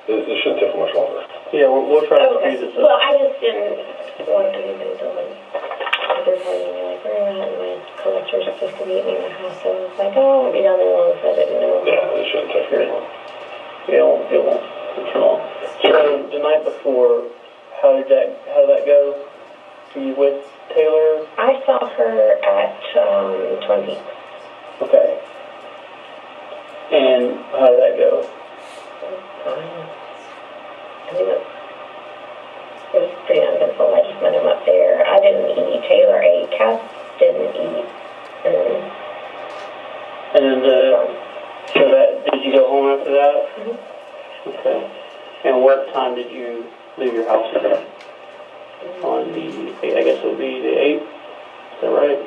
This shouldn't take much longer. Yeah, we'll try to speed this up. Well, I just didn't want anybody to like, they're telling me like, we're not, my collector's supposed to meet me in the house, so I was like, oh, I'll be down there long, so I didn't know. Yeah, this shouldn't take very long. It won't take too long. So the night before, how did that go? Were you with Taylor? I saw her at Twin Peaks. Okay. And how did that go? I mean, it was pretty uneventful. I just met him up there. I didn't eat. Taylor ate. Cass didn't eat. And did you go home after that? Mm-hmm. Okay. And what time did you leave your house again? On the, I guess it would be the 8th. Is that right?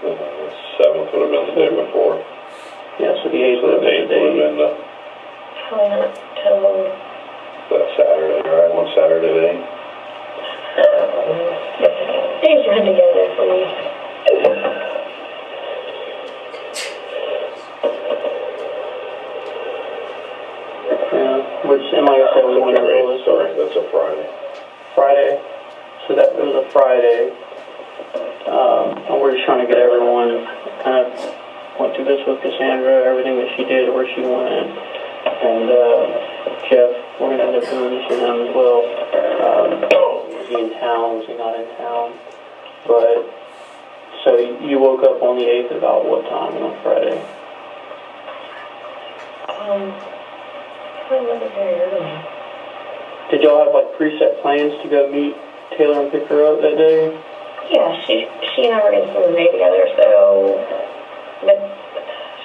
The 7th would have been the day before. Yeah, so the 8th would have been the day. Probably not till that Saturday, right? One Saturday day. Days run together for me. Yeah, which, and like I said, we went over this. Sorry, that's a Friday. Friday? So that was a Friday. And we're just trying to get everyone kind of went through this with Cassandra, everything that she did, where she went. And Jeff, we're going to end up doing this with him as well. Was he in town? Was he not in town? But, so you woke up on the 8th about what time on Friday? Probably wasn't very early. Did y'all have like preset plans to go meet Taylor and pick her up that day? Yeah, she and I were going to spend the day together, so, but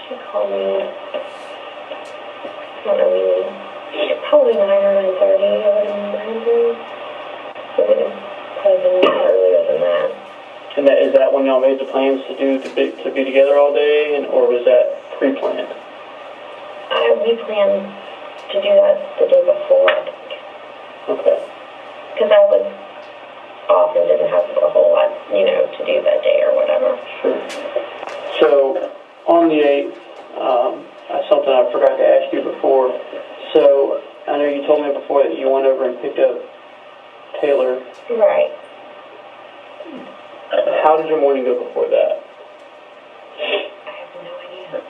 she called me, I don't know, probably 9 or 9:30, I would imagine. So it would have probably been earlier than that. And is that when y'all made the plans to be together all day, or was that pre-planned? We planned to do that the day before, I think. Okay. Because I was off and didn't have a whole lot, to do that day or whatever. Sure. So, on the 8th, something I forgot to ask you before. So, I know you told me before that you went over and picked up Taylor. Right. How did your morning go before that? I have no idea.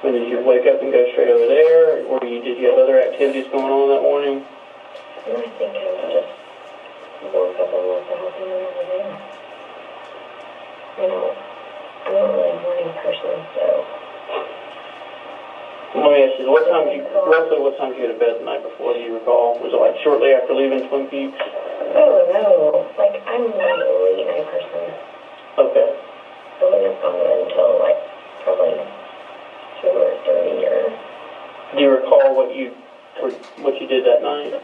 When did you wake up and go straight over there, or did you have other activities going on that morning? I think I just woke up and left the house and went over there. I'm not really a morning person, so. Let me ask you, roughly what time did you go to bed the night before, do you recall? Was it like shortly after leaving Twin Peaks? Oh, no. I'm not a late night person. Okay. I wouldn't have gone to bed until, probably 2 or 3 or... Do you recall what you did that night?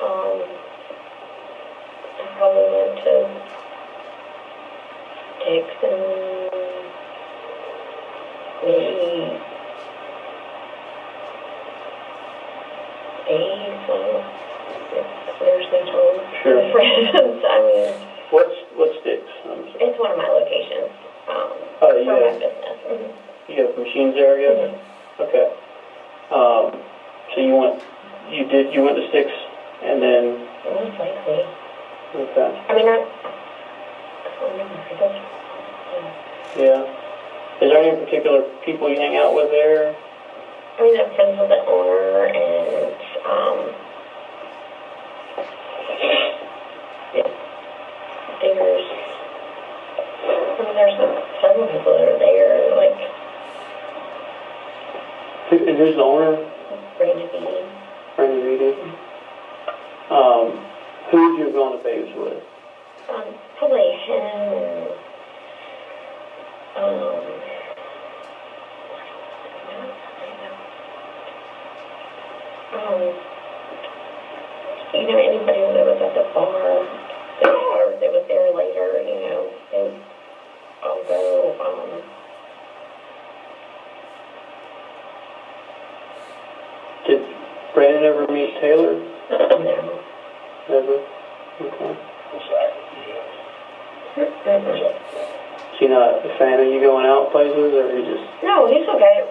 I probably went to Dick's and maybe Dave's, there's no time. Sure. Friends, What's Dick's? It's one of my locations for my business. Mm-hmm. You have machines there, I guess? Mm-hmm. Okay. So you went to Six, and then... Most likely. Okay. I remember. Yeah. Is there any particular people you hang out with there? I'm friends with the owner, and, there's several people that are there, And who's the owner? Brandon Beatty. Brandon Beatty. Who would you have gone to Babes with? Probably him and, anybody that was at the bar, or that was there later, they would all go, Did Brandon ever meet Taylor? No. Never? Okay. Mm-hmm. Is he not a fan of you going out places, or he just... No, he's okay.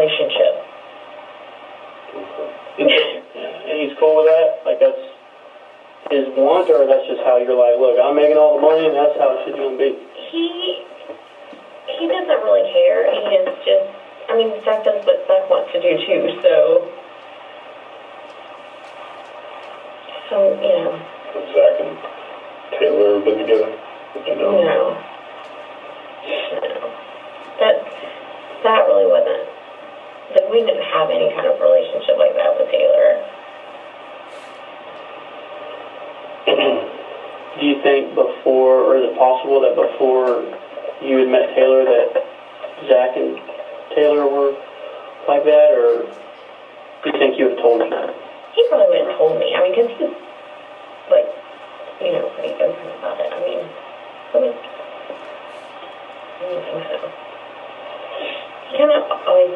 relationship. And he's cool with that? Like, that's his want, or that's just how you're like, look, I'm making all the money, and that's how it should be? He doesn't really care. He is just, I mean, Zach does what Zach wants to do too, so, you know. Have Zach and Taylor been together? No. That really wasn't, like, we didn't have any kind of relationship like that with Taylor. Do you think before, or is it possible that before you had met Taylor that Zach and Taylor were like that, or do you think you would have told me that? He probably would have told me. I mean, because he's, like, you know, pretty open about it. I mean, I don't think so. He kind of always,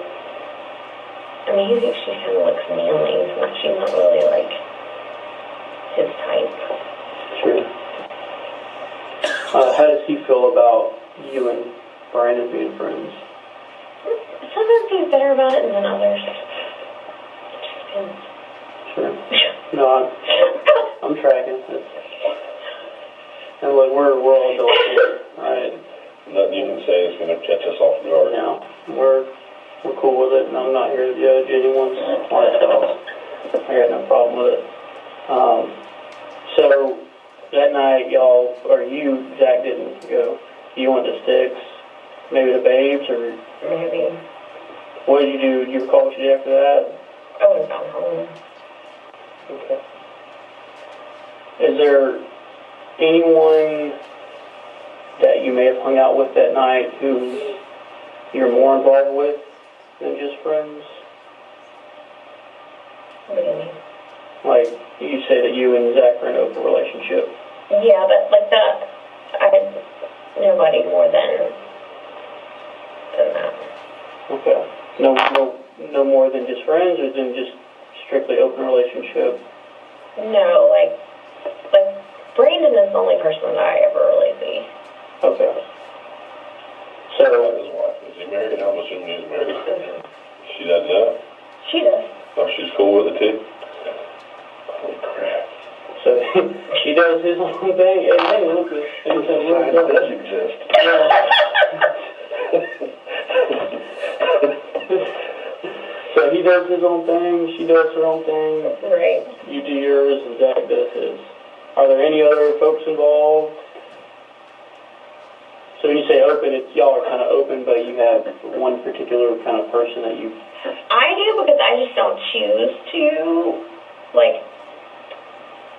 I mean, he thinks she kind of looks manly, but she's not really, like, his type. Sure. How does he feel about you and Brandon being friends? Sometimes he's better about it than others. It just depends. Sure. No, I'm tracking. And look, we're all adults here, right? Nothing you can say is going to catch us off guard. No, we're cool with it, and I'm not here to judge anyone's lifestyle. I got no problem with it. So that night, y'all, or you, Zach, didn't go. You went to Sticks, maybe to Babes, or Maybe. what did you do? Do you recall what you did after that? I would have gone home. Okay. Is there anyone that you may have hung out with that night who you're more involved with than just friends? What do you mean? Like, you say that you and Zach are in an open relationship. Yeah, but like that, I had nobody more than that. Okay. No more than just friends, or than just strictly open relationship? No, like Brandon is the only person that I ever really see. Okay. His So, wife, is he married? I'm assuming he's married. She doesn't know? She does. Oh, she's cool with it too? Holy crap. so he does his own thing, and hey, look, It does exist. So he does his own thing, she does her own thing, Right. you do yours, and Zach does his. Are there any other folks involved? So when you say open, it's y'all are kind of open, but you have one particular kind of person that you... I do, because I just don't choose to. Like,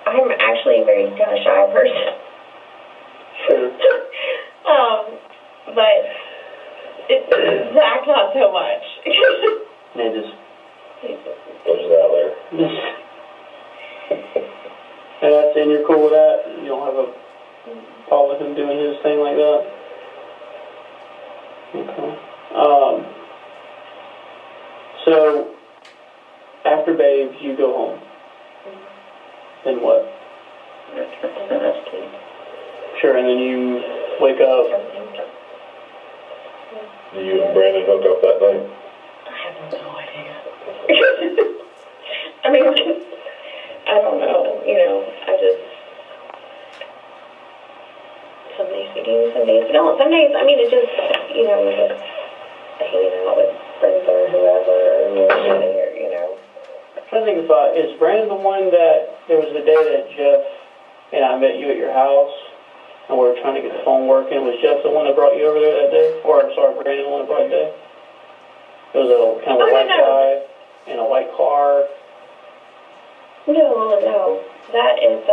I'm actually a very kind of shy person. Sure. But Zach not so much. They just... What's that there? And you're cool with that? You don't have a problem with him doing his thing like that? Okay. So, after Babes, you go home. Then what? Sure, and then you wake up. Do you and Brandon hook up that night? I have no idea. I mean, I don't know, you know, I just, some days we do, some days we don't. Some days, I mean, it just, you know, we're just hanging out with friends or whoever, or, you know. I'm trying to think is Brandon the one that, there was the day that Jeff and I met you at your house, and we were trying to get the phone working. Was Jeff the one that brought you over there that day? Or, I'm sorry, Brandon the one that brought you there? It was a kind of a white guy in a white car. No, that is,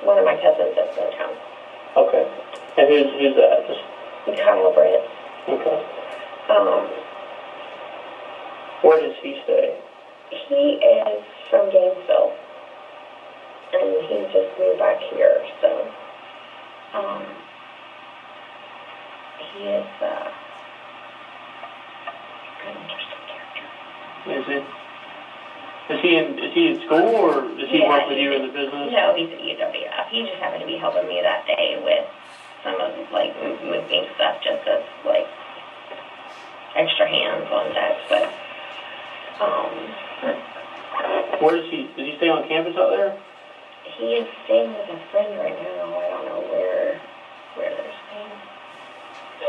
one of my cousins that's in town. Okay. And who's that? Just... Kyle Britt. Okay. Where does he stay? He is from Gainesville, and he just moved back here, so, he is, an interesting character. Is he? Is he in school, or does he work with you in the business? No, he's at UWF. He just happened to be helping me that day with some of, like, moving stuff, just as, like, extra hands on deck, but Where does he stay on campus out there? He is staying with a friend right now. I don't know where they're staying.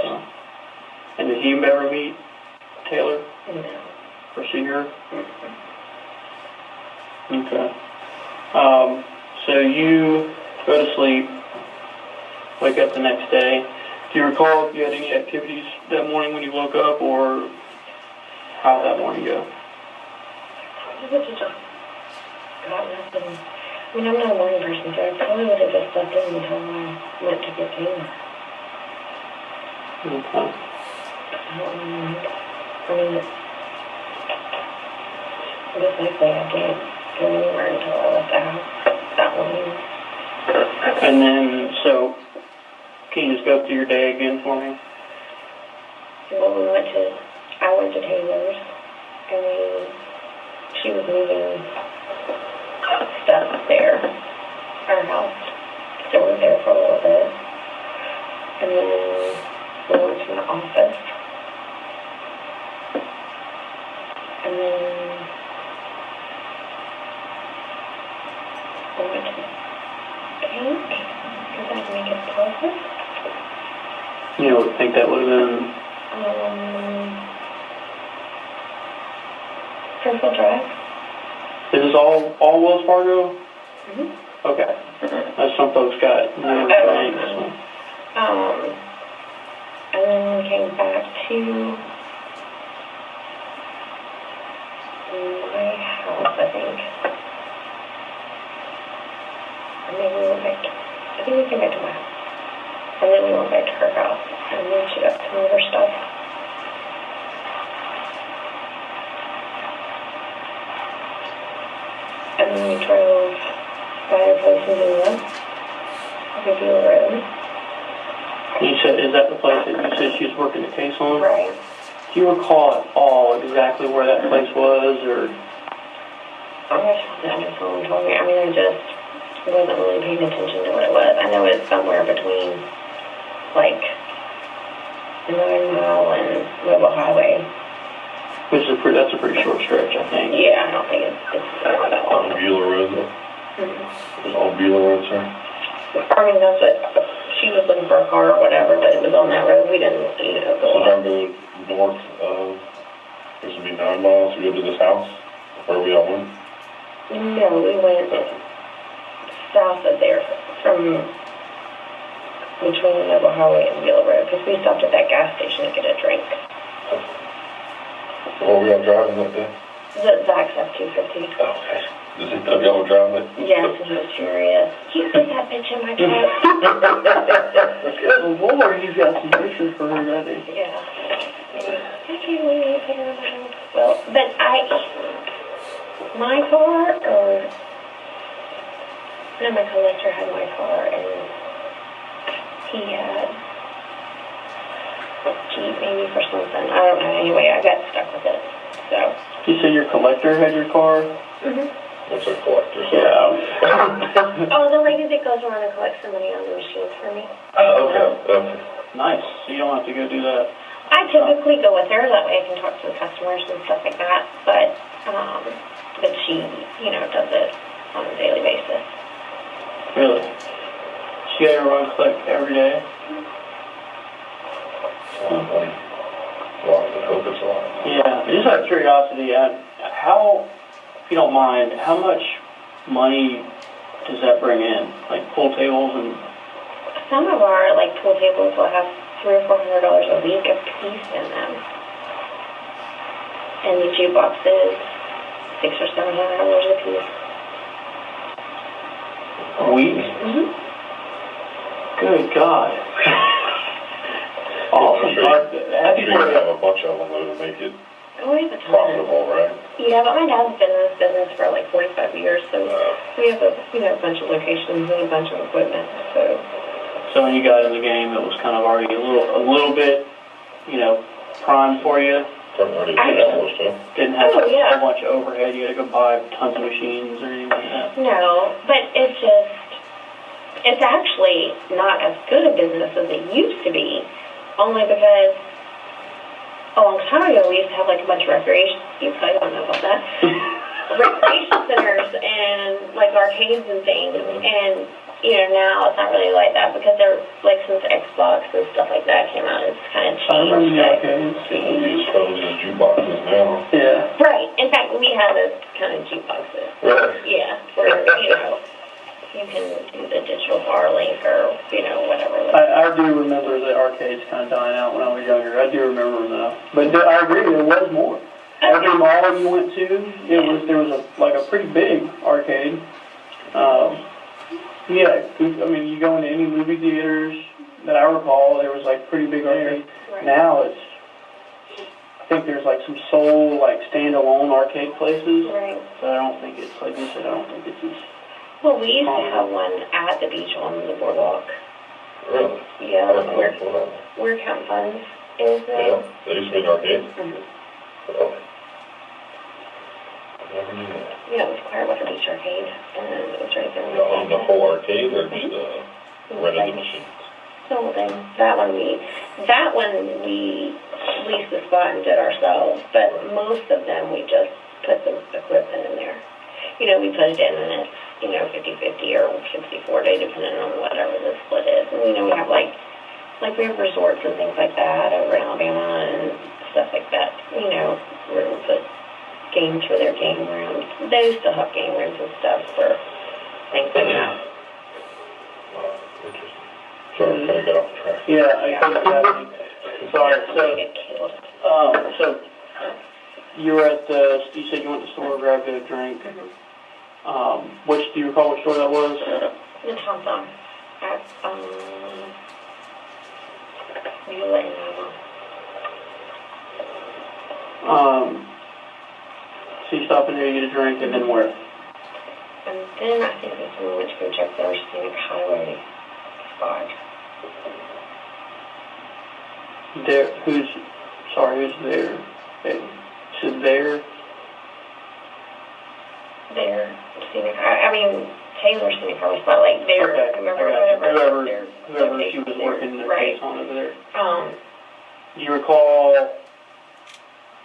Oh. And did he ever meet Taylor? No. Or see her? Okay. So you go to sleep, wake up the next day. Do you recall if you had any activities that morning when you woke up, or how did that morning go? I would have just gotten up and, I mean, I'm not a morning person, so I probably would have just slept in until I went to get Taylor. Okay. I don't know. I mean, most likely I can't go anywhere until I left the house that morning. And then, so, can you just go through your day again for me? Well, I went to Taylor's, and she was moving stuff there, our house, so we were there for a little bit. And then we went to my office. And then we went to the bank, because I had to make a deposit. You know, think that would have been... Referral Drive. Is this all Wells Fargo? Mm-hmm. Okay. Some folks got more banks. So. And then we came back to my house, I think. And then we went back to, I think we came back to my house. And then we went back to her house. And then she got some of her stuff. And then we drove by her place in Geneva, Referral Road. You said, is that the place that you said she was working the case on? Right. Do you recall at all exactly where that place was, or? I wish someone told me. I mean, I just wasn't really paying attention to what it was. I know it's somewhere between, like, 9 Mile and Mobile Highway. Which is that's a pretty short stretch, I think. Yeah, I don't think it's not that long. On Bueller Road, though? Mm-hmm. On Bueller Road, sir? I mean, that's what, she was looking for a car or whatever, but it was on that road. We didn't, go So on. now go north, this would be 9 miles to go to this house? Or are we on one? No, we went south of there from between the Noble Highway and Wheeler Road, because we stopped at that gas station to get a drink. So what were y'all driving that day? The Zach's F-250. Okay. Does he know y'all were driving it? Yes, and he was furious. You put that bitch in my truck. Good Lord, you got some wishes for her, doesn't he? Yeah. I can't believe you put her in my truck. Well, but my car, or, no, my collector had my car, and he had Jeep maybe for something. I don't know. Anyway, I got stuck with it. So. You said your collector had your car? Mm-hmm. What's a collector? Yeah. Oh, the lady that goes around and collects the money on the machines for me. Oh, okay. Nice. So you don't have to go do that. I typically go with her. That way I can talk to the customers and stuff like that. But she, does it on a daily basis. Really? She got to run collect every day? Well, I hope it's a lot. Yeah. Just out of curiosity, how, if you don't mind, how much money does that bring in? Like pool tables and... Some of our pool tables will have $300 or $400 a week a piece in them. And the jukeboxes, $600 or $700 a piece. A week? Mm-hmm. Good God. Awesome. I'm sure you have a bunch of them though to make it We have a ton. profitable, right? Yeah, but my dad's been in this business for 45 years, so we have a bunch of locations and a bunch of equipment. So when you got in the game, it was kind of already a little bit, prime for you. Already established, huh? Didn't have a whole bunch of overhead. You had to go buy tons of machines or anything like that. No, but it's actually not as good a business as it used to be, only because a long time ago, we used to have like a bunch of recreation, you probably don't know about that, recreation centers and like arcades and things, and now it's not really like that because they're like since Xbox and stuff like that came out, it's kind of I remember changed. the arcades. People use phones as jukeboxes now. Yeah. Right. In fact, we have those kind of jukeboxes. Right. Yeah, where you can do the digital bar link or whatever. I do remember the arcades kind of dying out when I was younger. I do remember them though. But I agree, there was more. Every mall you went to, there was a pretty big arcade. Yeah, I mean, you go into any movie theaters that I recall, there was like pretty big arcade. Right. Now I think there's like some sole like standalone arcade places. Right. But I don't think it's like you said. I don't think it's as. Well, we used to have one at the beach on the boardwalk. Really? Yeah, Where? where Cantonment is Yeah, now. they used to be an arcade? Mm-hmm. Oh. I never knew that. Yeah, it was Clearwater Beach Arcade, and it was right there. You owned the whole arcade or just rented the machines? The whole thing. That one we leased the spot and did ourselves, but most of them we just put the equipment in there. We put it in and it's, 50-50 or 60-40, depending on whatever the split is. And, we have like we have resorts and things like that over in Alabama and stuff like that, where we put games for their game rooms. They still have game rooms and stuff for things like that. Wow, interesting. Sorry, I kind of got off track. Yeah, I think it's happening. Sorry. They get killed. So you were at you said you went to the store, grabbed a drink. Do you recall which store that was? The Thompson at, you let me know. So you stop in there, you get a drink, and then where? And then I think this one went to go check their scenic highway spot. Who's there? Is there? Their scenic, I mean, Taylor's scenic highway spot, like their, Okay, whoever she was working the right. case on over there. Do you recall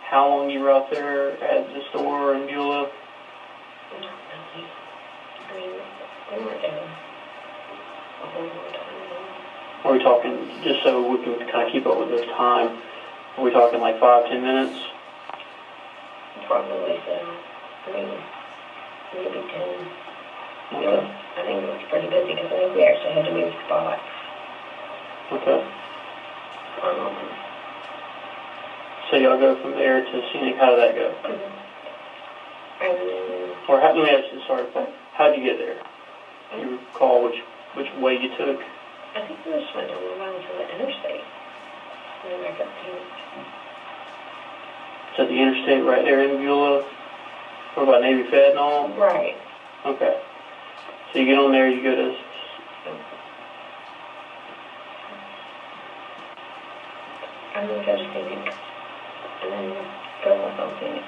how long you were out there at the store in Beulah? Not really. I mean, we weren't there a whole long time. Are we talking, just so we can kind of keep up with this time, are we talking like 5-10 minutes? Probably so. I mean, maybe 10. Okay. I think it was pretty busy because I think we actually had to move spots. Okay. So y'all go from there to scenic, how did that go? Or let me ask you, sorry, how'd you get there? Do you recall which way you took? I think we just went down the line to the interstate. And then back up to So the interstate right there in Beulah? What about Navy Fed and all? right. Okay. So you get on there, you go to... I'm going to go to Scenic. And then go up on Scenic.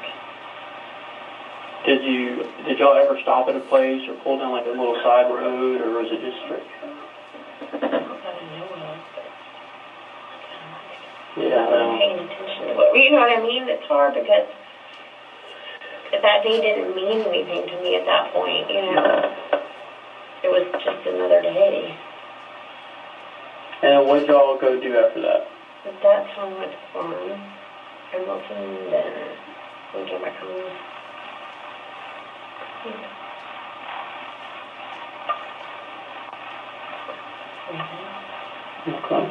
Did y'all ever stop at a place or pull down like a little side road, or was it just straight? Not that I know of, but Yeah, I wasn't paying attention to what, you know what I mean? It's hard because that day didn't mean anything to me at that point, It was just another day. And what did y'all go do after that? At that time, I went to the farm and listened, and we came back home. Okay.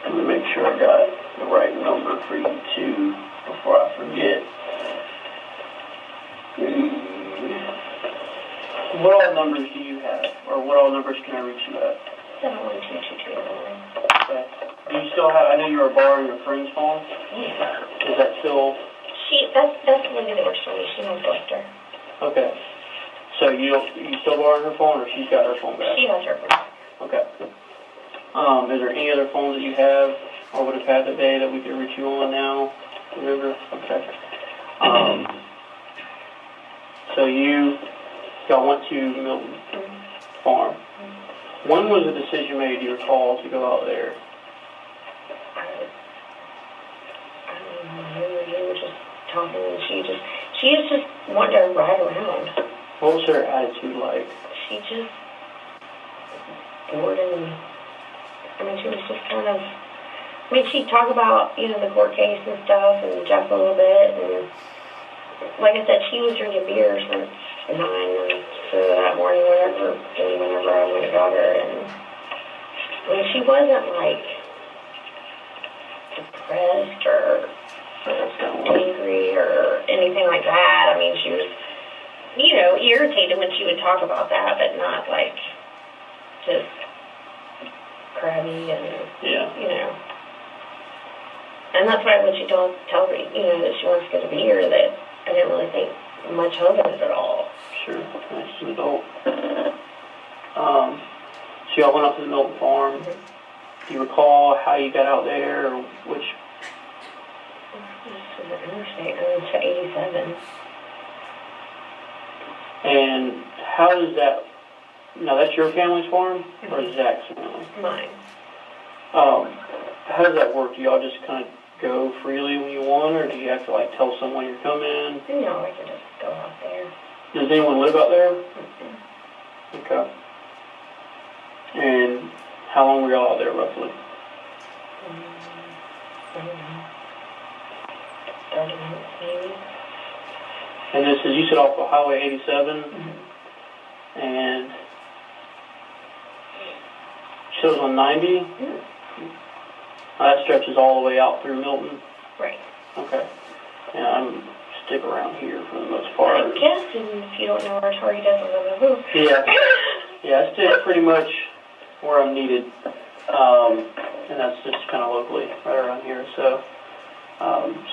Let me make sure I got the right number for you too before I forget. What all numbers do you have? Or what all numbers can I reach you at? 71222. Okay. Do you still have, I know you were borrowing your friend's phone. Yeah. Is that still? That's the lady that works for me. She knows Lester. Okay. So you still borrowing her phone, or she's got her phone back? She has her phone. Okay. Is there any other phones that you have or would have had today that we could reach you on now? Remember? Okay. So y'all went to Milton Farm. When was the decision made, do you recall, to go out there? I would talking, and she is just wanting to ride around. What was her attitude like? She just bored and, I mean, she was just kind of, I mean, she'd talk about, you know, the court case and stuff and joke a little bit, and like I said, she was drinking beer since 9, and so that morning whenever I went and got her, and I mean, she wasn't like depressed or angry or anything like that. I mean, she was, you know, irritated when she would talk about that, but not like just crabby and, you know. And that's why when she tells me, you know, that she wants to go to beer, that I didn't really think much of it at all. Sure, she's an adult. So y'all went up to the Milton Farm. Mm-hmm. Do you recall how you got out there, or which? This was an interstate, I went to 87. And how does that, now that's your family's farm, or is Zach's family? Mine. How does that work? Do y'all just kind of go freely when you want, or do you have to like tell someone you're coming? No, I can just go out there. Does anyone live out there? Mm-hmm. Okay. And how long were y'all out there roughly? I don't know. 30 minutes maybe. And this is, you said off of Highway 87? Mm-hmm. And so it was on 90? Mm-hmm. That stretches all the way out through Milton? Right. Okay. And I'm stick around here for the most part. I guess if you don't know where Tori does, Yeah. Yeah, I stick pretty much where I'm needed. And that's just kind of locally, right around here. So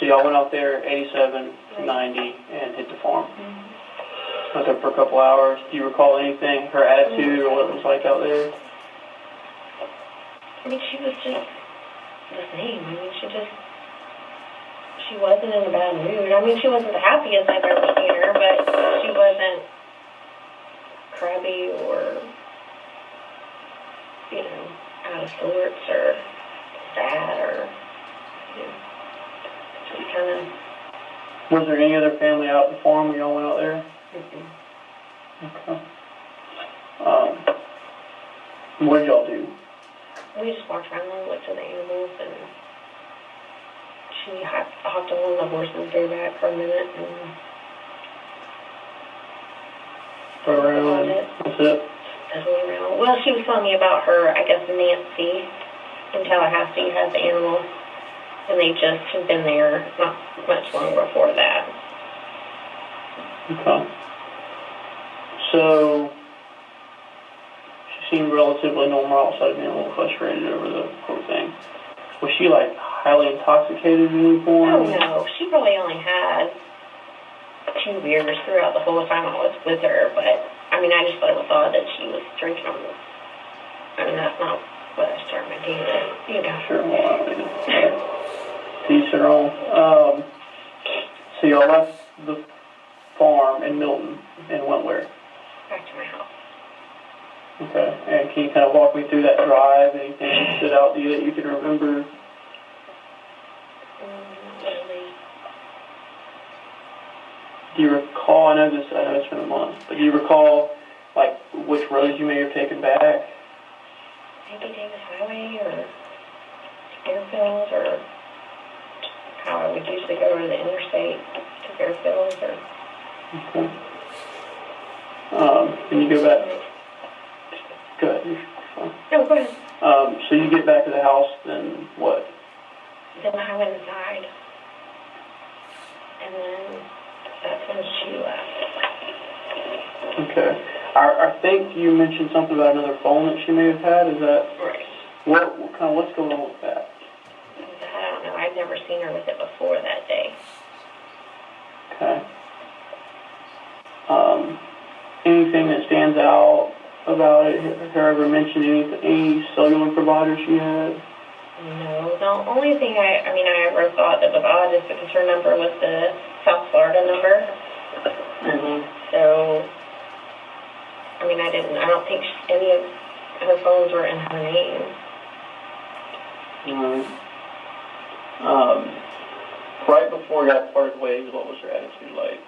y'all went out there 87 to 90 and hit the farm. Mm-hmm. Went there for a couple hours. Do you recall anything, her attitude or what it was like out there? I mean, she was just the same. I mean, she wasn't in a bad mood. I mean, she wasn't the happiest I've ever seen her, but she wasn't crabby or, you know, out of sorts or sad or, you know, just kind of. Was there any other family out at the farm when y'all went out there? Mm-mm. Okay. What did y'all do? We just walked around and looked at the animals, and she hopped on one of the horses bareback for a minute, and Rode around, that's it? totally around. Well, she was telling me about her, I guess, Nancy in Tallahassee has animals, and they just had been there not much long before that. Okay. So, she seemed relatively normal outside of being a little frustrated over the whole thing. Was she, like, highly intoxicated at any point? Oh, no. She probably only had 2 beers throughout the whole time I was with her, but, I mean, I just always thought that she was drinking them. I mean, that's not what I started my day with, you know. Sure, well, I mean, to each their own. So y'all left the farm in Milton and went where? Back to my house. Okay, and can you kind of walk me through that drive? Anything that stood out to you that you can remember? Really. Do you recall, I know it's been a month, but do you recall, like, which roads you may have taken back? Maybe Davis Highway or Fairfield, or how I would usually go to the interstate to Fairfield, or... Okay. Can you go back? Go ahead. You're fine. No, go ahead. So you get back to the house, then what? Then I went inside, and then that's when she left. Okay. I think you mentioned something about another phone that she may have had. Is that Right. what's going on with that? I don't know. I'd never seen her with it before that day. Okay. Anything that stands out about it? Her ever mentioned any cellular provider she had? No, the only thing I ever thought that was odd is because her number was the South Florida number. Mm-hmm. So, I mean, I don't think any of her phones were in her name. Right before y'all parted ways, what was her attitude like?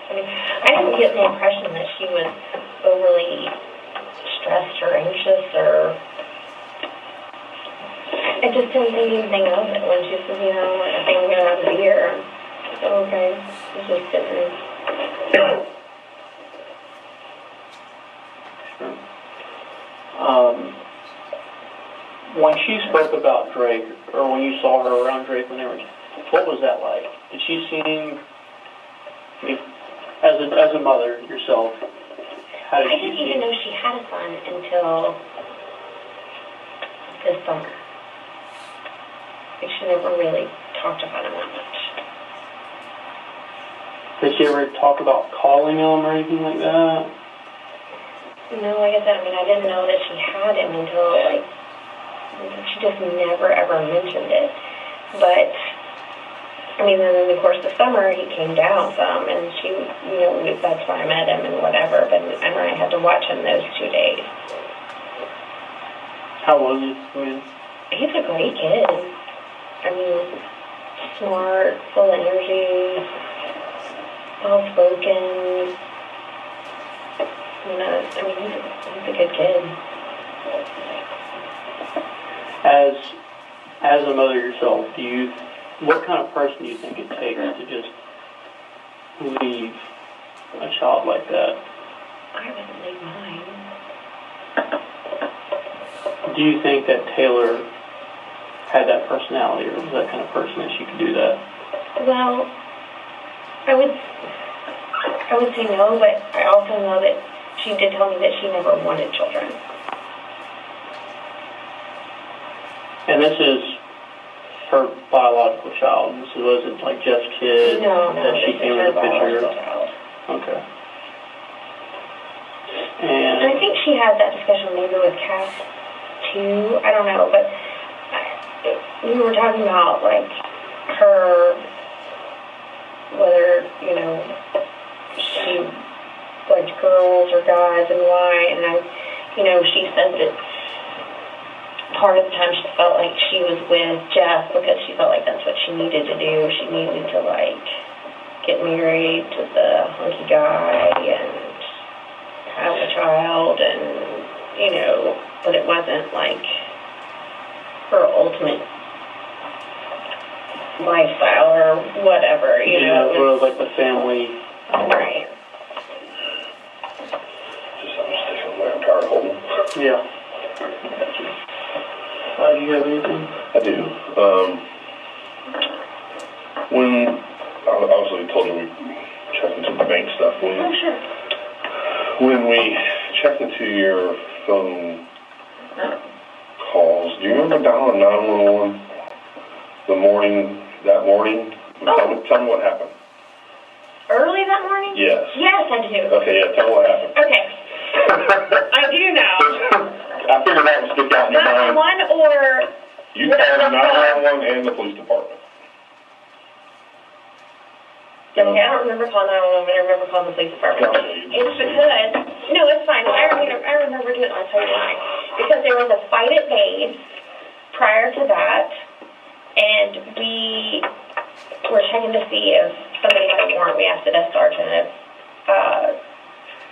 I mean, I didn't get the impression that she was overly stressed or anxious, or I just didn't think anything of it when she said, you know, I think I'm going to have a beer. So, okay, it's just sitting. When she spoke about Drake, or when you saw her around Drake when they were, what was that like? Did she seem, I mean, as a mother yourself, how did I she didn't seem? even know she had a son until this summer. Like, she never really talked about him that much. Did she ever talk about calling him or anything like that? No, like I said, I mean, I didn't know that she had him until, like, she just never ever mentioned it. But, I mean, then in the course of the summer, he came down some, and she, you know, that's why I met him and whatever, but I had to watch him those 2 days. How was he? I mean, He's a great kid. I mean, smart, full of energy, well-spoken. You know, I mean, he's a good kid. As a mother yourself, what kind of person do you think it takes to just leave a child like that? I wouldn't leave mine. Do you think that Taylor had that personality, or was that kind of person that she could do that? Well, I would say no, but I also know that she did tell me that she never wanted children. And this is her biological child. This wasn't like Jeff's kid No, that she this came is in her the picture. biological child. Okay. And I think she had that discussion maybe with Cass too. I don't know, but we were talking about like her, whether, you know, she liked girls or guys and why, and she said that part of the time she felt like she was with Jeff because she felt like that's what she needed to do. She needed to like get married to the hunky guy and have a child, and but it wasn't like her ultimate lifestyle or whatever, It was like the family. Right. Just I'm sticking away. I'm tired of holding. Yeah. Do you have anything? I do. When I obviously told you we checked into the bank stuff. Oh, sure. When we checked into your phone calls, do you remember dialing 911 that morning? Oh. Tell me what happened. Early that morning? Yes. Yes, I do. Okay, yeah, tell me what happened. Okay. I do know. I figured that would stick out in your mind. 911 or... You called 911 and the police department. Okay, I don't remember calling 911, but I remember calling the police department. No, you It's because... No, it's fine. I remember doing it, and I'll tell you why. Because there was a fight at Babe's prior to that, and we were checking to see if somebody had a warrant. We asked the desk sergeant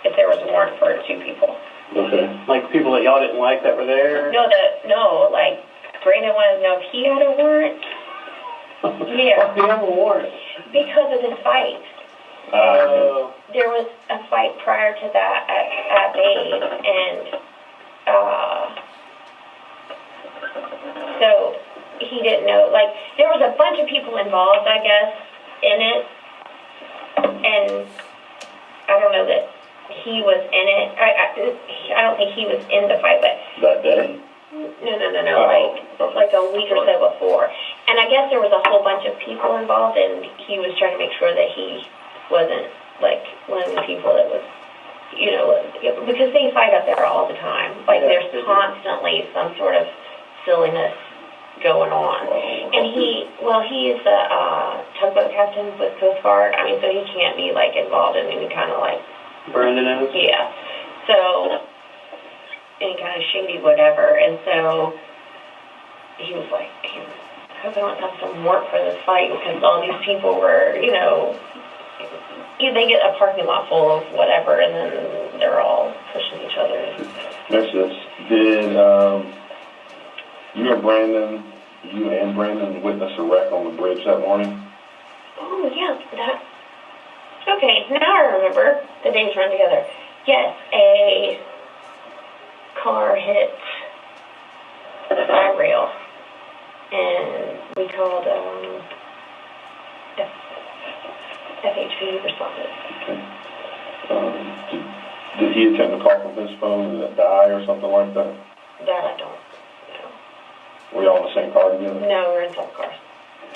if there was a warrant for 2 people. Okay. Like people that y'all didn't like that were there? No, like Brandon wanted to know if he had a warrant. Yeah. Why do you have a warrant? Because of this fight. There was a fight prior to that at Babe, and so he didn't know. Like, there was a bunch of people involved, I guess, in it, and I don't know that he was in it. I don't think he was in the fight, but That day? no, like a week or so before. And I guess there was a whole bunch of people involved, and he was trying to make sure that he wasn't like one of the people that was, because they fight up there all the time. Like, there's constantly some sort of silliness going on. And he is a tugboat captain with Coast Guard. I mean, so he can't be like involved in any kind of like... Brandon is? Yeah. So, any kind of shady whatever. And so, he was like, I hope I don't have some work for this fight because all these people were, you know, they get a parking lot full of whatever and then they're all pushing each other. Next this. Did you and Brandon witness a wreck on the bridge that morning? Oh, yeah, that. Okay, now I remember. The days run together. Yes, a car hit the side rail, and we called FHP responded. Okay. Did he attempt to call from his phone? Did it die or something like that? That I don't know. Were y'all in the same car together? No, we're in separate cars.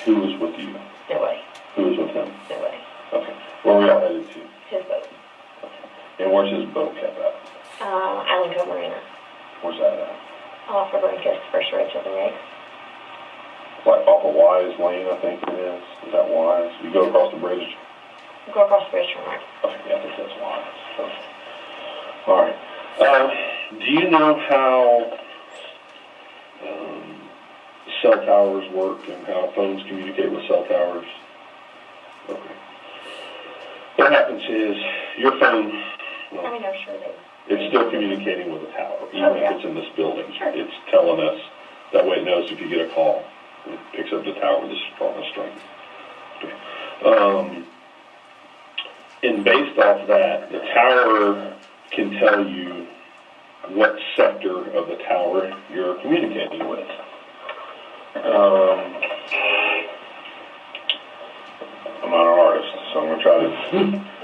Who was with you? Nobody. Who was with him? Nobody. Okay. Where were y'all headed to? His boat. Okay. And where's his boat kept at? Island Cove Marina. Where's that at? Off of Breakfast, first right to the right. Like off of Wise Lane, I think it is. Is that Wise? You go across the bridge? Go across the bridge from right. Okay, yeah, I think that's Wise. Okay. All right. Do you know how cell towers work and how phones communicate with cell towers? Okay. What happens is your phone, well, I mean, I'm sure they. it's still communicating with the tower, even if it's in this building. Sure. It's telling us, that way it knows if you get a call, it picks up the tower with a string. Okay. And based off that, the tower can tell you what sector of the tower you're communicating with. I'm not an artist, so I'm going to try to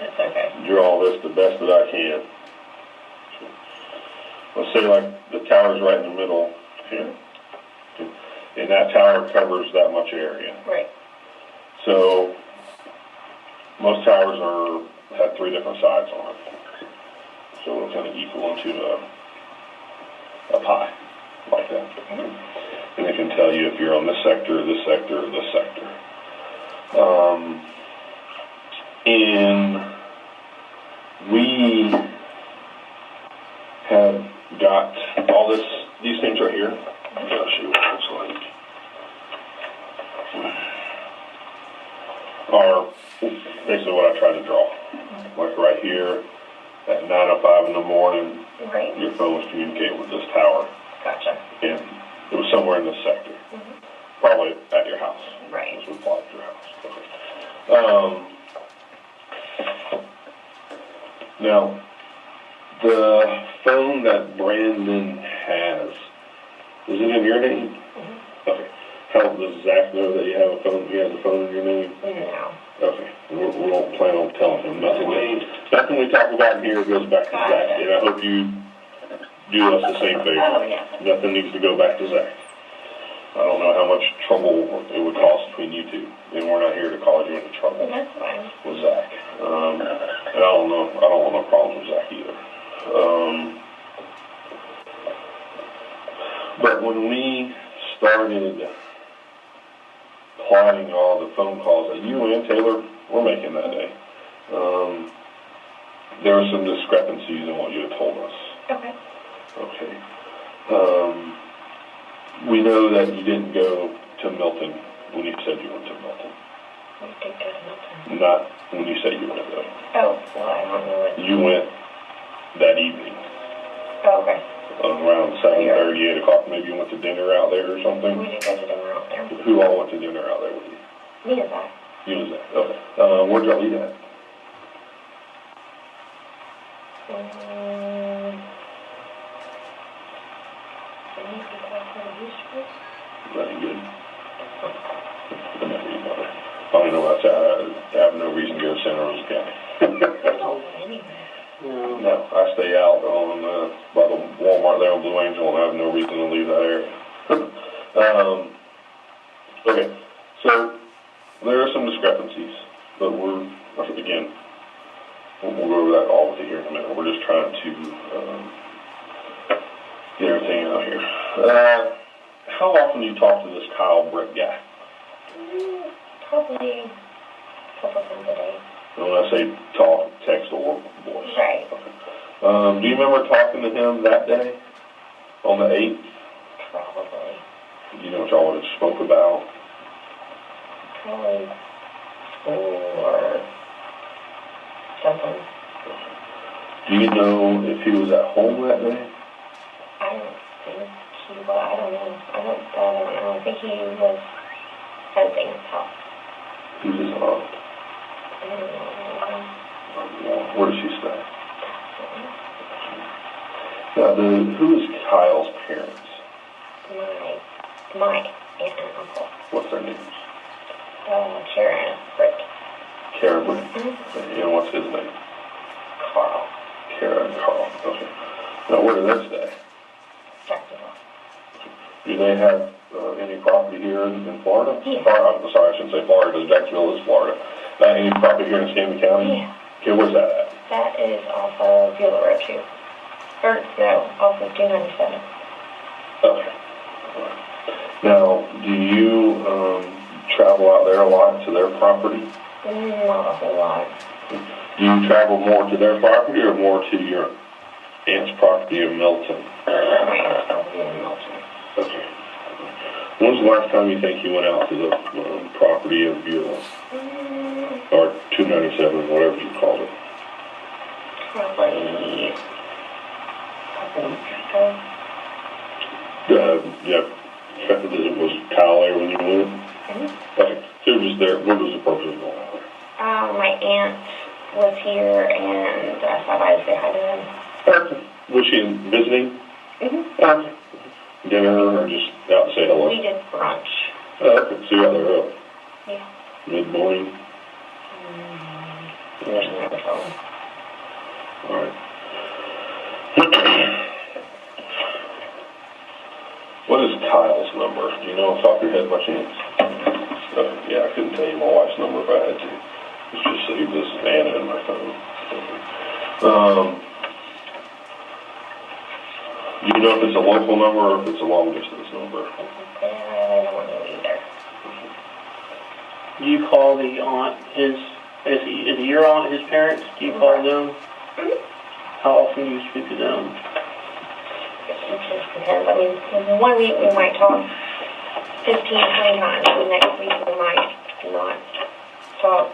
It's okay. draw this the best that I can. Let's say like the tower's right in the middle here. And that tower covers that much area. Right. So most towers have 3 different sides on it. So it'll kind of equal into a pie, like that. And it can tell you if you're on this sector, this sector, or this sector. And we have got all these things right here. I'll show you what it looks like. Are basically what I try to draw. Like right here, at 9:05 in the morning, Right. your phone was communicating with this tower. Gotcha. And it was somewhere in this sector. Probably at your house. Right. This would apply to your house. Okay. Now, the phone that Brandon has, is it in your name? Okay. How does Zach know that you have a phone? He has a phone in your name? No. Okay. We don't plan on telling him nothing we talk about in here goes back to Zach. And I hope you do us the same favor. Oh, yeah. Nothing needs to go back to Zach. I don't know how much trouble it would cost between you two, and we're not here to cause you into trouble That's fine. with Zach. And I don't want no problem with Zach either. But when we started plotting all the phone calls that you and Taylor were making that day, there were some discrepancies in what you had told us. Okay. Okay. We know that you didn't go to Milton when you said you went to Milton. We did go to Milton. Not when you said you went though. Oh, well, I don't know what. You went that evening. Oh, okay. Around 7:30, 8 o'clock, maybe you went to dinner out there or We something? did go to dinner out there. Who all went to dinner out there with you? Me and Zach. You and Zach. Okay. Where'd y'all eat at? Very good. I don't know about that. I have no reason to go to Santa Rosa County. Oh, anyway. No. No, I stay out on by the Walmart there on Blue Angel, and I have no reason to leave that area. Okay, so there are some discrepancies, but we'll go over that all with you here in a minute. We're just trying to get everything out here. How often do you talk to this Kyle Britt guy? Probably a couple times a day. And when I say talk, text, or voice. Right. Okay. Do you remember talking to him that day on the 8th? Probably. Do you know what y'all would have spoke about? Probably school or something. Do you know if he was at home that day? I don't think he was. I don't know. I don't know. I think he was at Zane's house. He was his aunt. I don't know. Where does she stay? Now, who is Kyle's parents? My aunt and uncle. What's their names? Karen, Britt. Karen, and what's his name? Carl. Karen, Carl. Okay. Now, where do they stay? Jacksonville. Do they have any property here in Florida? Yeah. I'm sorry, I shouldn't say Florida, because Jacksonville is Florida. Any property here in Stanley County? Yeah. Okay, where's that at? That is off of Beulah Road, too. Or, no, off of 297. Okay. Now, do you travel out there a lot to their property? Not a whole lot. Do you travel more to their property or more to your aunt's property in Milton? My aunt's property in Milton. Okay. When's the last time you think you went out to the property of Beulah? Or 297, whatever you called it? Probably a couple weeks ago. Was Kyle there when you went? Okay. So it was there. What was the purpose of going out there? My aunt was here, and I thought I'd say hi to him. Okay. Was she visiting? Okay. Dinner or just out to say hello? We did brunch. Okay. So you're out there early? Yeah. Mid-morning? There's never told. All right. What is Kyle's number? Do you know off the top of your head by chance? Yeah, I couldn't tell you my wife's number if I had to. It's just saved this Anna in my phone. Do you know if it's a local number or if it's a long distance number? I don't know either. Do you call the aunt, is it your aunt, his parents? Do you call them? How often do you speak to them? It just depends. I mean, one week we might talk 15, 20 times. The next week we might not talk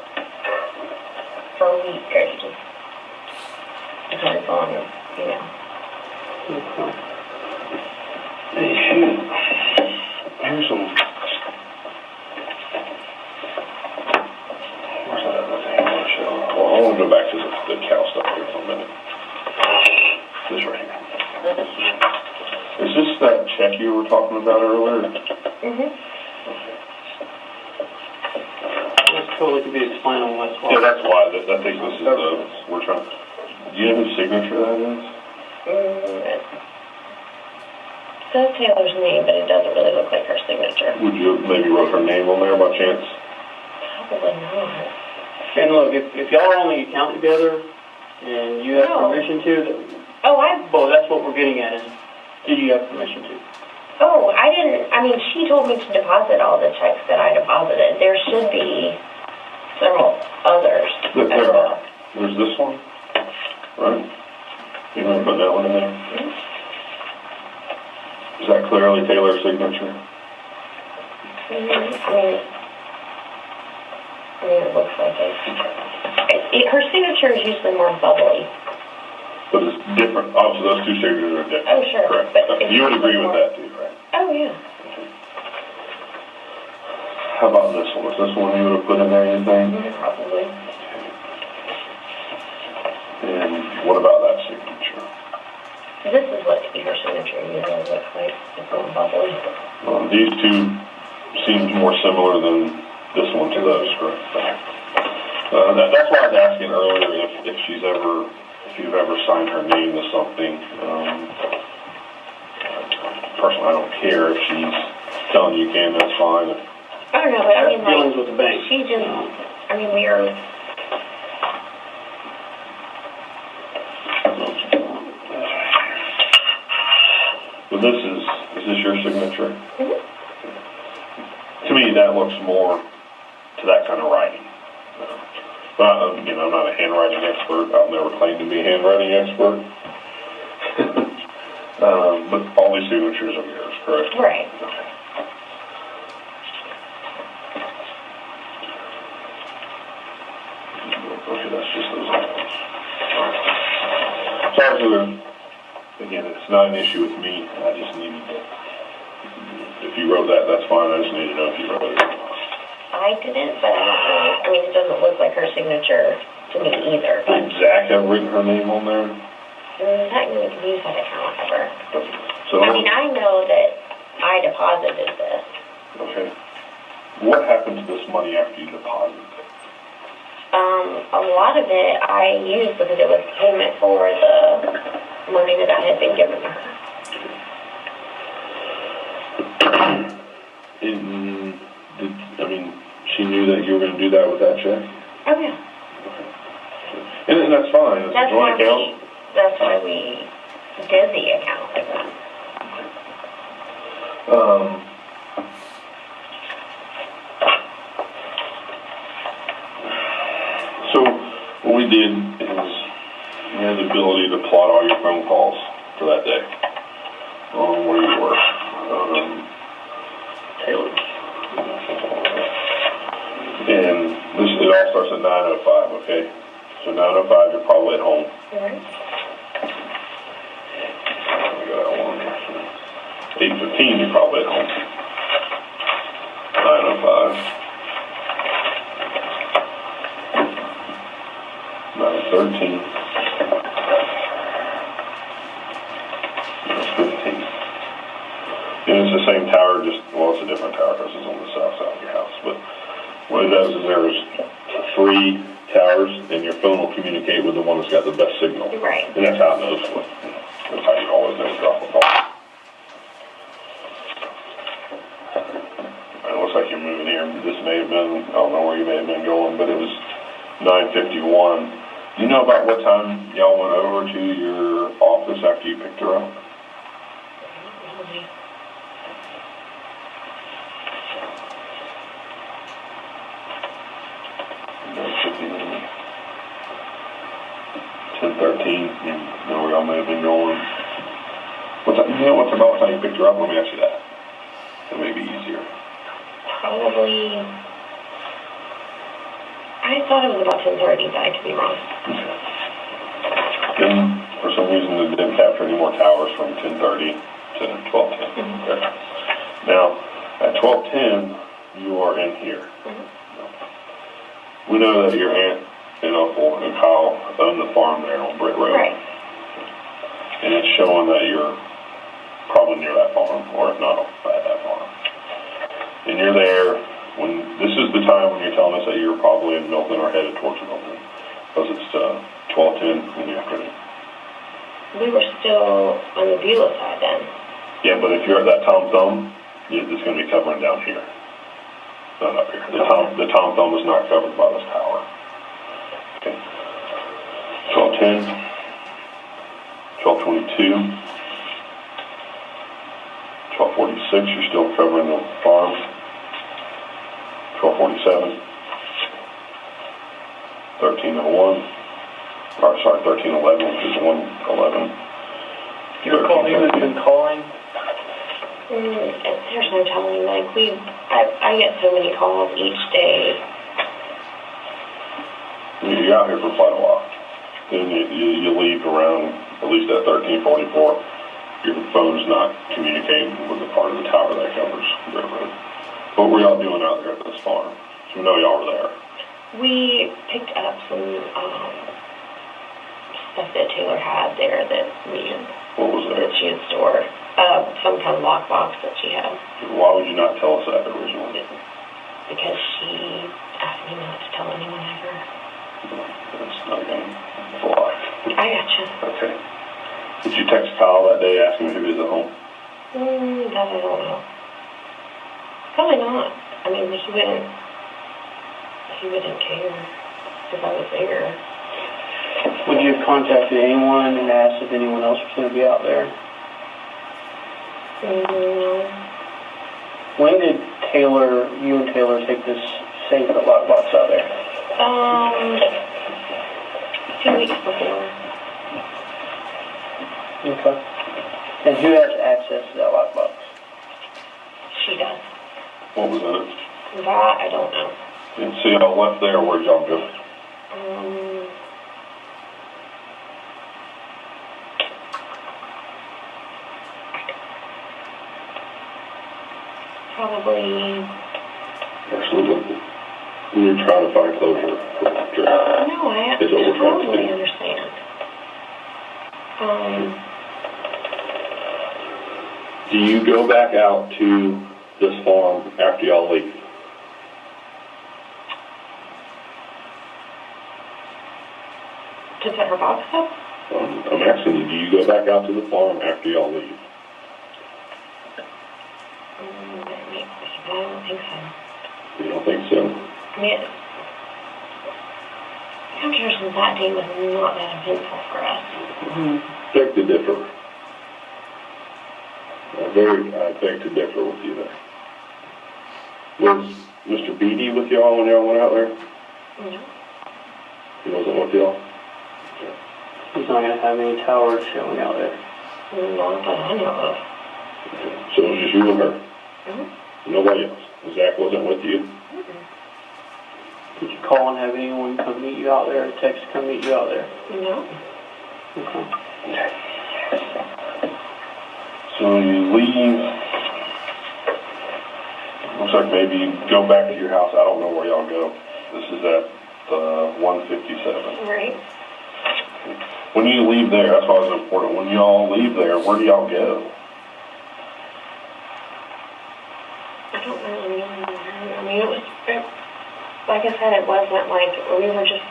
for a week. It just depends on, you know. Okay. Hey, shoot. Here's some... Where's that other thing I want to show? Well, I want to go back to the cow stuff here for a minute. This right here. Is this that check you were talking about earlier? This totally could be explainable, that's why. Yeah, that's why. I think this is we're trying... Do you know whose signature that is? It says Taylor's name, but it doesn't really look like her signature. Would you have maybe wrote her name on there by chance? Probably not. And look, if y'all are on the account together, and you have permission to, well, that's what we're getting at, is did you have permission to? Oh, I didn't, I mean, she told me to deposit all the checks that I deposited. There should be several others as well. There's this one, right? You want to put that one in there? Is that clearly Taylor's signature? I mean, it looks like it. Her signature is usually more bubbly. But it's different. Obviously, those two signatures are different. Oh, sure. Correct. But you would agree with that, too, right? Oh, yeah. Okay. How about this one? Is this one you would have put in there, you think? Probably. And what about that signature? This is what her signature usually looks like. It's more bubbly. These two seem more similar than this one to those, correct? That's why I was asking earlier if you've ever signed her name to something. Personally, I don't care if she's telling you can, that's fine. I don't know, but I mean, dealings with the bank. she just, I mean, we are... But is this your signature? To me, that looks more to that kind of writing. But again, I'm not a handwriting expert. I'll never claim to be a handwriting expert. But all these signatures are yours, correct? Right. Okay. Okay, that's just those items. Sorry for the, again, it's not an issue with me, I just needed to, if you wrote that, that's fine, I just need to know if you wrote it. I didn't, but I don't know. I mean, it doesn't look like her signature to me either. But Did Zach have written her name on there? not going to use that account ever. So, I mean, I know that I deposited this. okay. What happened to this money after you deposited it? A lot of it I used because it was payment for the money that I had been given to her. She knew that you were going to do that with that check? Oh, yeah. And that's fine, it's a joint account. That's why we did the account like that. So what we did is we had the ability to plot all your phone calls for that day on where you were. Taylor. And it all starts at 9:05, okay? So 9:05, you're probably at home. Mm-hmm. We got that one. 8:15, you're probably at home. 9:05. 9:13. 9:15. And it's the same tower, it's a different tower because it's on the south side of your house. But what it does is there's 3 towers, and your phone will communicate with the one that's got the best signal. Right. And that's how it knows what. That's how you always know to drop a call. It looks like you're moving here. This may have been, I don't know where you may have been going, but it was 9:51. Do you know about what time y'all went over to your office after you picked her up? 10:13. You know where y'all may have been going. What's about what time you picked her up? Let me ask you that. It may be easier. Probably. I thought it was about 10:30, but I could be wrong. Okay. Then, for some reason, it didn't capture any more towers from 10:30 to 12:10. Mm-hmm. Okay. Now, at 12:10, you are in here. Mm-hmm. We know that your aunt and uncle and Kyle own the farm there on Britt Road. Right. And it's showing that you're probably near that farm, or if not, at that farm. And you're there this is the time when you're telling us that you're probably in Milton or headed towards Milton, because it's 12:10 in the afternoon. We were still on the Beulah side then. Yeah, but if you're at that Tom Thumb, it's going to be covering down here, not up here. The Tom Thumb is not covered by this tower. Okay. 12:10, 12:22, 12:46. You're still covering the farm. 12:47, 13:01. Or sorry, 13:11, which is 1:11. You recall who has been calling? There's no telling. Like I get so many calls each day. You're out here for quite a while. Then you leave around, at least at 13:44. Your phone's not communicating with the part of the tower that covers the railroad. What were y'all doing out there at this farm? So we know y'all were there. We picked up some stuff that Taylor had there that What was there? that she had stored. Some kind of lockbox that she had. Why would you not tell us that originally? Because she asked me not to tell anyone ever. It's not going to fly. I gotcha. Okay. Did you text Kyle that day asking if he was at home? That I don't know. Probably not. I mean, he wouldn't care if I was there. Would you have contacted anyone and asked if anyone else was going to be out there? No. When did you and Taylor take this safe at lockbox out there? A few weeks before. Okay. And who has access to that lockbox? She does. What was in it? That I don't know. And so y'all left there, where'd y'all go? Probably. Absolutely. You're trying to find closure. No, I Is what we're trying to totally do. understand. Do you go back out to this farm after y'all leave? To put her box up? I'm asking you, do you go back out to the farm after y'all leave? I don't think so. You don't think so? I mean, Interrogation that day was not that eventful for us. Beg to differ. I beg to differ with you there. Was Mr. Beatty with y'all when y'all went out there? No. He wasn't with y'all? He's not gonna have any towers showing out there. Not that I know of. Okay. So it was just you and her? Nobody else? Zach wasn't with you? Did you call and have anyone come meet you out there, or text to come meet you out there? No. Okay. So you leave, looks like maybe you go back to your house. I don't know where y'all go. This is at 157. Right. When you leave there, that's why it's important. When y'all leave there, where do y'all go? I don't really know. I mean, like I said, it wasn't like, we were just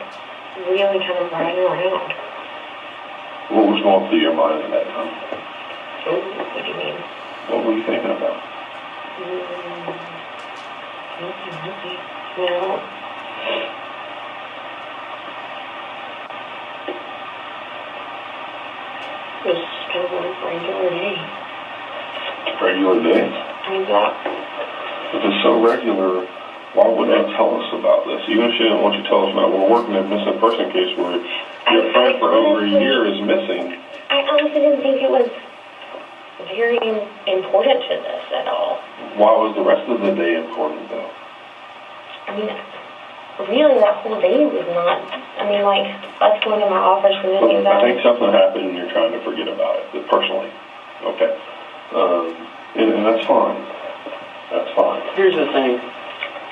really kind of riding around. What was going through your mind at that time? What do you mean? What were you thinking about? Nothing really. No. It was just kind of a regular day. Regular day? I mean, that, If it's so regular, why wouldn't you tell us about this? Even if she didn't want you to tell us about it, we're working a missing person case where your friend for over a year is missing. I honestly didn't think it was very important to this at all. Why was the rest of the day important, though? I mean, really, that whole day was not. I mean, like, us going to my office for the news. I think something happened and you're trying to forget about it, personally. Okay. And that's fine. That's fine. Here's the thing.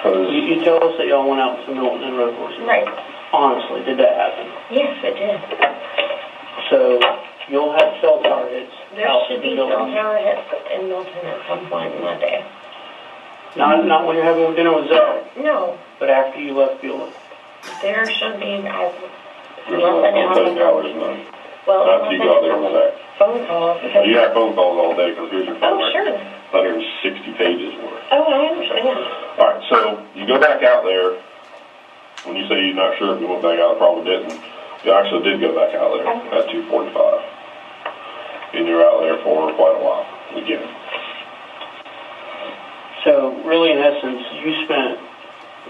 You tell us that y'all went out to Milton and rode horses. Right. Honestly, did that happen? Yes, it did. So, you'll have cell tower hits. There should be cell tower hits in Milton at some point in that day. Not when you're having dinner with Zach, No. but after you left Beulah. There should be. There's none. Well, Not you got there with Zach. Phone calls. Well, you have phone calls all day because here's your phone Oh, record. sure. 160 pages worth. Oh, I understand. All right, so you go back out there. When you say you're not sure if you went back out, probably didn't. You actually did go back out there at 2:45. And you're out there for quite a while again. So, really, in essence, you spent,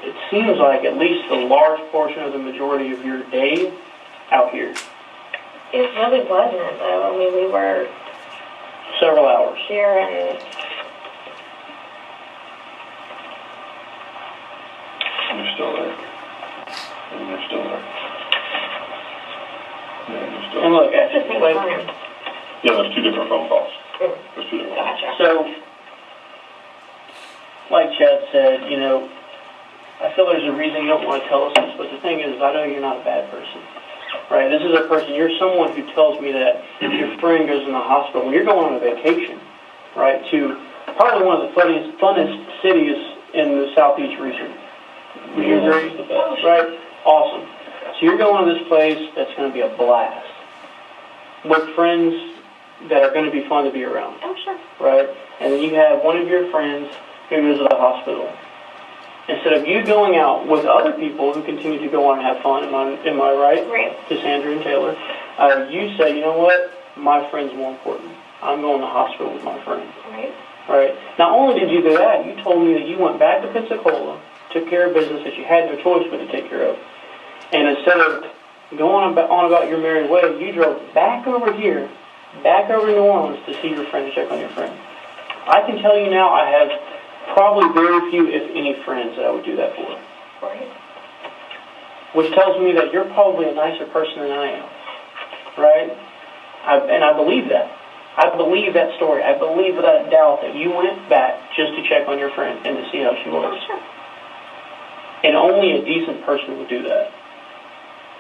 it seems like, at least a large portion of the majority of your day out here. It really wasn't, though. I mean, we were Several hours. here and... You're still there. And you're still there. Yeah, you're still And there. look, It's the same time. Yeah, there's two different phone calls. There's two different calls. Gotcha. So, like Chad said, you know, I feel there's a reason you don't want to tell us this, but the thing is, I know you're not a bad person, right? This is a person, you're someone who tells me that your friend goes in the hospital when you're going on a vacation, right, to probably one of the funnest cities in the southeast region. Would you agree? Right? Awesome. So you're going to this place that's going to be a blast with friends that are going to be fun to be around. Oh, sure. Right? And then you have one of your friends who goes to the hospital. Instead of you going out with other people who continue to go on and have fun, am I right? Right. Cassandra and Taylor, you say, you know what? My friend's more important. I'm going to the hospital with my friend. Right. Right? Not only did you do that, you told me that you went back to Pensacola, took care of business that you had no choice but to take care of. And instead of going on about your merry way, you drove back over here, back over to New Orleans to see your friend, to check on your friend. I can tell you now, I have probably very few, if any, friends that I would do that for. Right. which tells me that you're probably a nicer person than I am, right? And I believe that. I believe that story. I believe without a doubt that you went back just to check on your friend and to see how she was. And only a decent person would do that.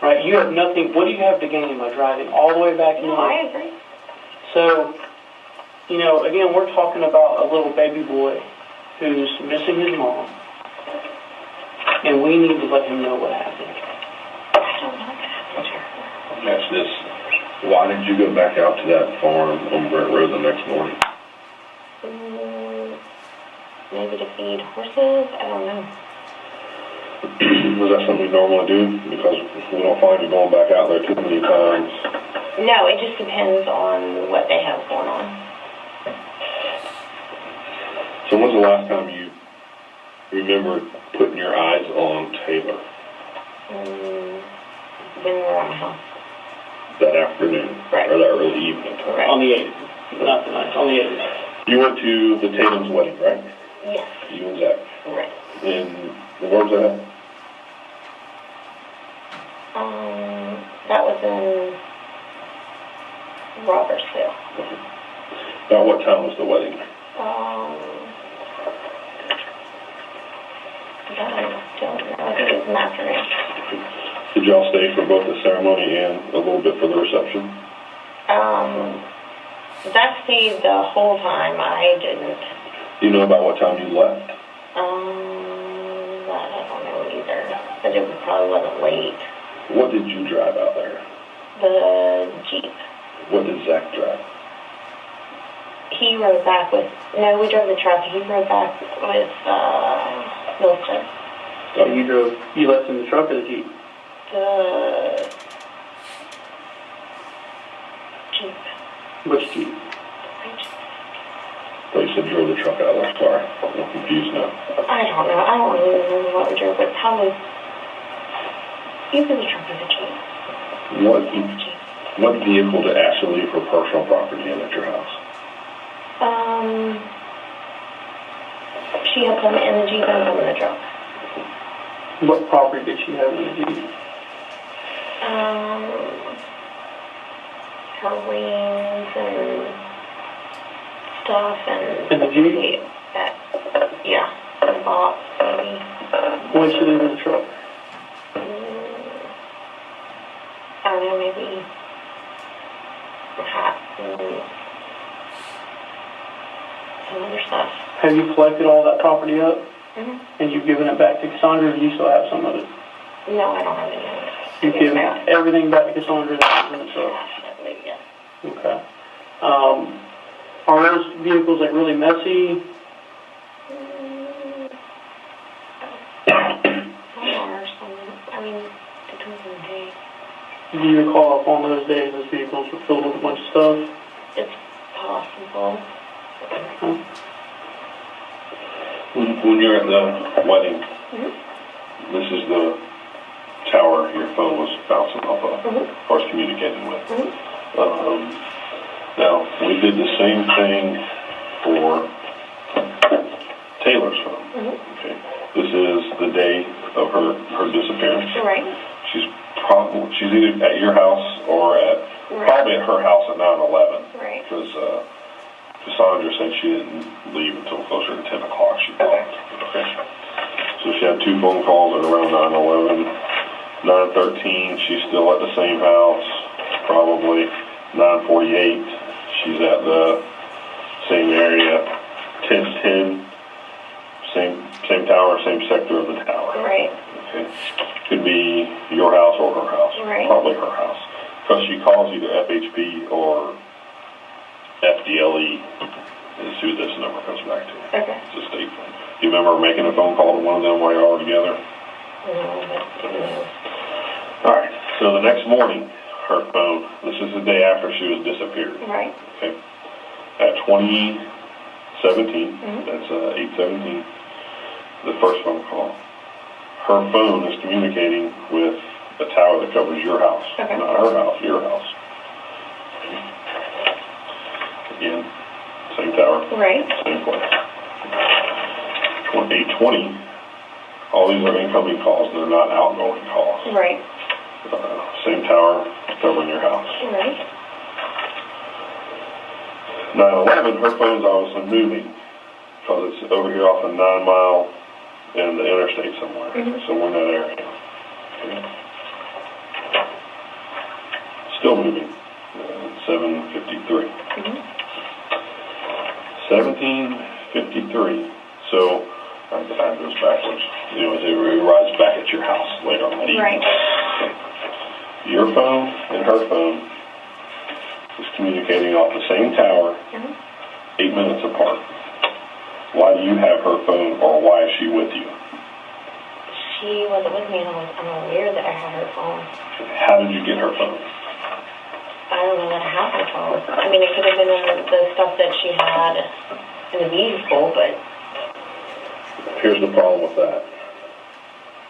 Right? You have nothing, what do you have to gain by driving all the way back? No, I agree. So, you know, again, we're talking about a little baby boy who's missing his mom. And we need to let him know what happened. I don't know what happened to her. That's this. Why did you go back out to that farm on Brent Road the next morning? Maybe to feed horses? I don't know. Was that something you normally do? Because we don't find you going back out there too many times. No, it just depends on what they have going on. So when's the last time you remember putting your eyes on Taylor? When we were at my house. That afternoon? Right. Or that early evening time? Right. On the 8th. Not the 9th, on the 8th. You went to the Tatum's wedding, right? Yes. You and Zach. Right. And where was that at? That was in Robertsville. About what time was the wedding? I don't know. I think it was an afternoon. Did y'all stay for both the ceremony and a little bit for the reception? That stayed the whole time. I didn't. Do you know about what time you left? That I don't know either. But it probably wasn't late. What did you drive out there? The Jeep. What did Zach drive? He rode back with, no, we drove the truck. He rode back with, Milton. So you left in the truck or the Jeep? The Jeep. Which Jeep? Oh, you said you drove the truck out there. Sorry. I'm confused now. I don't know. I don't really remember what we drove, but probably either the truck or the Jeep. What vehicle did Ashley leave her personal property in at your house? She had some in the Jeep and some in the truck. What property did she have in the Jeep? Her rings and stuff and... In the Jeep? Yeah, the box, maybe. What did she leave in the truck? I don't know, maybe hats and some other stuff. Have you collected all that property up? Mm-hmm. And you've given it back to Cassandra, or do you still have some of it? No, I don't have any of it. You've given everything back to Cassandra that was in the truck? Definitely, yes. Okay. Are those vehicles like really messy? Depends on the day. Do you recall if on those days those vehicles were filled with a bunch of stuff? It's possible. Okay. When you're at the wedding, this is the tower your phone was bouncing off of, or communicating with. Now, we did the same thing for Taylor's phone. Okay. This is the day of her disappearance. Right. She's either at your house or probably at her house at 9/11. Right. Because Cassandra said she didn't leave until closer to 10 o'clock. She called. Okay. So she had 2 phone calls at around 9/11. 9:13, she's still at the same house. Probably 9:48, she's at the same area. 10:10, same tower, same sector of the tower. Right. Okay. Could be your house or her house. Right. Probably her house. Because she calls either FHP or FDLE is who this number comes back to. Okay. It's a state phone. Do you remember making a phone call to one of them while y'all were together? No, but no. All right. So the next morning, her phone, this is the day after she was disappeared. Right. Okay. At 2017, that's 8/17, the first phone call. Her phone is communicating with a tower that covers your house. Okay. Not her house, your house. Again, same tower. Right. Same place. 8:20, All these are incoming calls, they're not outgoing calls. Right. Same tower covering your house. Right. 9/11, her phone's obviously moving because it's over here off a 9 Mile and the interstate somewhere. Somewhere in that area. Okay. Still moving. 7:53. 17:53. So, the time goes backwards. It arrives back at your house later on that evening. Right. Okay. Your phone and her phone is communicating off the same tower, 8 minutes apart. Why do you have her phone, or why is she with you? She wasn't with me, and I was unaware that I had her phone. How did you get her phone? I don't know that I have her phone. I mean, it could have been in the stuff that she had in the vehicle, but... Here's the problem with that.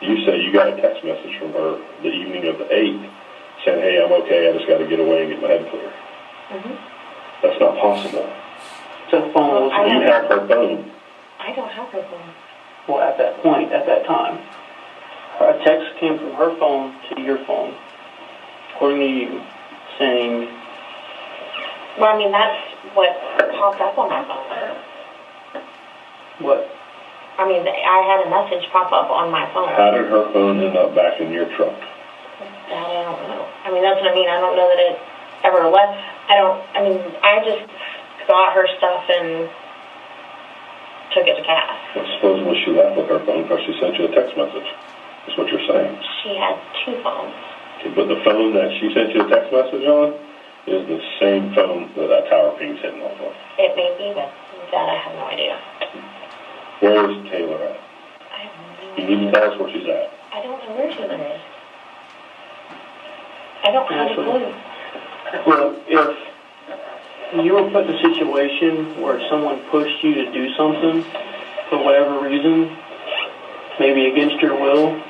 You say you got a text message from her the evening of the 8th saying, hey, I'm okay, I just got to get away and get my head clear. That's not possible. So the phone was... You have her phone. I don't have her phone. Well, at that point, at that time, a text came from her phone to your phone, according to you, saying... Well, I mean, that's what popped up on my phone. What? I mean, I had a message pop up on my phone. How did her phone end up back in your truck? That I don't know. I mean, that's what I mean. I don't know that it ever left. I just got her stuff and took it to Cass. Well, supposedly she left with her phone because she sent you a text message. That's what you're saying. She had 2 phones. Okay, but the phone that she sent you a text message on is the same phone that tower ping's hitting off of. It may be, but that I have no idea. Where is Taylor at? I have no You idea. need to tell us where she's at. I don't know where Taylor is. I don't have a clue. Well, if you were put in a situation where someone pushed you to do something for whatever reason, maybe against your will,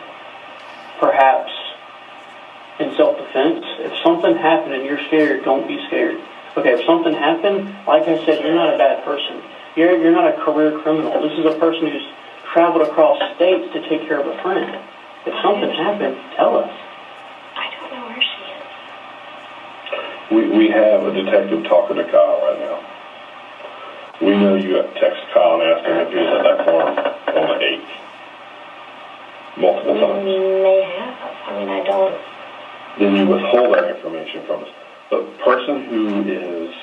perhaps in self-defense, if something happened and you're scared, don't be scared. Okay, if something happened, like I said, you're not a bad person. You're not a career criminal. This is a person who's traveled across states to take care of a friend. If something happened, tell us. I don't know where she is. We have a detective talking to Kyle right now. We know you texted Kyle and asked him if he was at that farm on the 8th. Multiple times. May have. I mean, I don't... Then you withhold that information from us. The person who is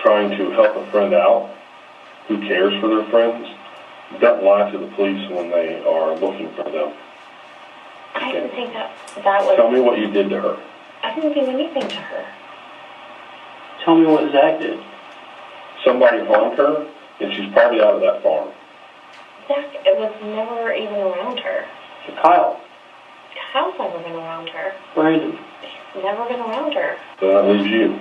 trying to help a friend out, who cares for their friends, doesn't lie to the police when they are looking for them. I didn't think that was... Tell me what you did to her. I didn't do anything to her. Tell me what Zach did. Somebody harmed her, and she's probably out of that farm. Zach, it was never even around her. Kyle. Kyle's never been around her. Brandon. Never been around her. So that leaves you.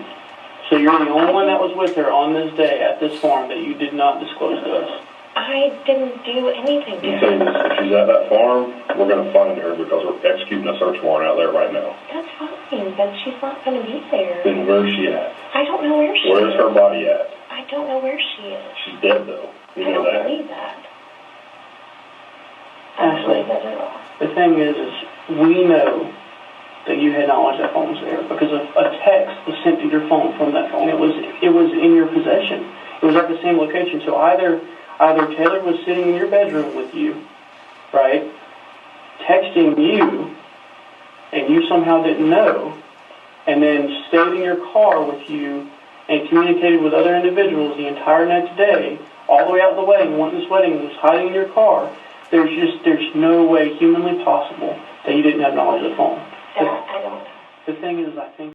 So you're the only one that was with her on this day at this farm that you did not disclose to us. I didn't do anything to You her. say this, if she's at that farm, we're going to find her because we're executing a search warrant out there right now. That's fine, but she's not going to be there. Then where's she at? I don't know where she is. Where's her body at? I don't know where she is. She's dead, though. You I know don't that? believe that. I don't Ashley, believe that at all. the thing is we know that you had knowledge that phone was there because a text was sent to your phone from that phone. It was in your possession. It was at the same location. So either Taylor was sitting in your bedroom with you, right, texting you, and you somehow didn't know, and then stayed in your car with you and communicated with other individuals the entire next day, all the way out of the wedding, went to this wedding, and was hiding in your car. There's no way humanly possible that you didn't have knowledge of the phone. That I don't know. The thing is, I think